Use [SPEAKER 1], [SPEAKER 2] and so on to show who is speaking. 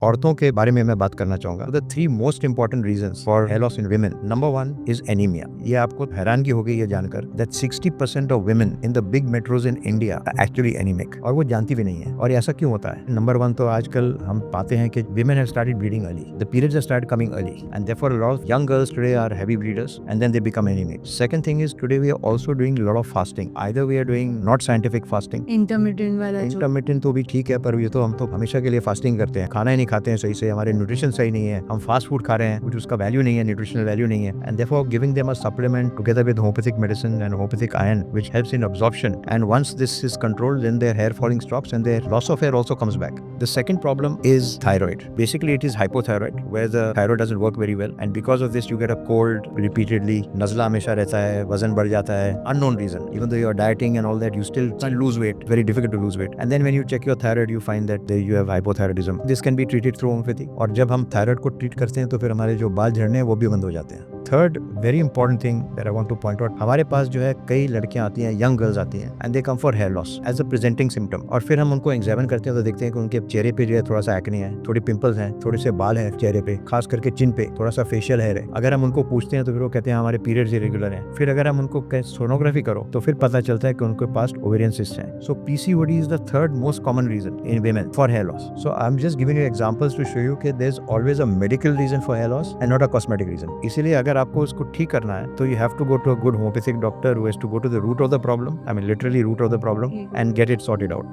[SPEAKER 1] औरतों के बारे में मैं बात करना चाहूंगा। The 3 most important reasons for hair loss in women. Number 1 is anaemia. ये आपको हैरानगी होगी ये जानकर that 60% of women in the big metros in India are actually anaemic, और वो जानती भी नहीं है। और ऐसा क्यों होता है? नंबर 1 तो आजकल हम पाते हैं कि women have started bleeding early, the periods have started coming early, and therefore a lot of young girls today are heavy bleeders and then they become anemic. Second thing is today we are also doing a lot of fasting. Either we are doing not scientific fasting,
[SPEAKER 2] intermittent वाला जो
[SPEAKER 1] intermittent तो भी ठीक है, पर ये तो हम तो हमेशा के लिए फास्टिंग करते हैं, खाना ही नहीं खाते हैं सही से, हमारे न्यूट्रिशन सही नहीं है, हम फास्ट फूड खा रहे हैं कुछ उसका वैल्यू नहीं है, न्यूट्रिशनल वैल्यू नहीं है, and therefore giving them a supplement together with homeopathic medicine and homeopathic iron which helps in absorption, and once this is controlled then their hair falling stops and their loss of hair also comes back. The second problem is thyroid. Basically it is hypothyroid where the thyroid doesn't work very well, and because of this you get a cold repeatedly, नज़ला हमेशा रहता है, वजन बढ़ जाता है, unknown reason, even though you are dieting and all that you still can't lose weight, very difficult to lose weight, and then when you check your thyroid you find that you have hypothyroidism. This can be treated through homeopathy, और जब हम thyroid को treat करते हैं तो फिर हमारे जो बाल झड़ने हैं वो भी बंद हो जाते हैं। Third very important thing that I want two point out, हमारे पास जो है कई लड़कियां आती हैं, यंग गर्ल्स आती हैं and they come for hair loss as a presenting symptom, और फिर हम उनको एग्जामिन करते हैं तो देखते हैं कि उनके चेहरे पे जो है थोड़ा सा एक्ने है, थोड़ी पिंपल्स हैं, थोड़े से बाल हैं चेहरे पे, खास करके चिन पे थोड़ा सा फेशियल हेयर है। अगर हम उनको पूछते हैं तो फिर वो कहते हैं हमारे पीरियड्स इरेगुलर हैं। फिर अगर हम उनको सोनोग्राफी करो तो फिर पता चलता है कि उनके पास ओवेरियन सिस्ट है। So PCOD is the third most common reason in women for hair loss. So I'm just giving you examples to show you कि there's always a medical reason for hair loss and not a cosmetic reason. इसीलिए अगर आपको उसको ठीक करना है तो you have to go to a good homeopathic doctor who has to go to the root of the problem, I mean literally root of the problem, and get it sorted out.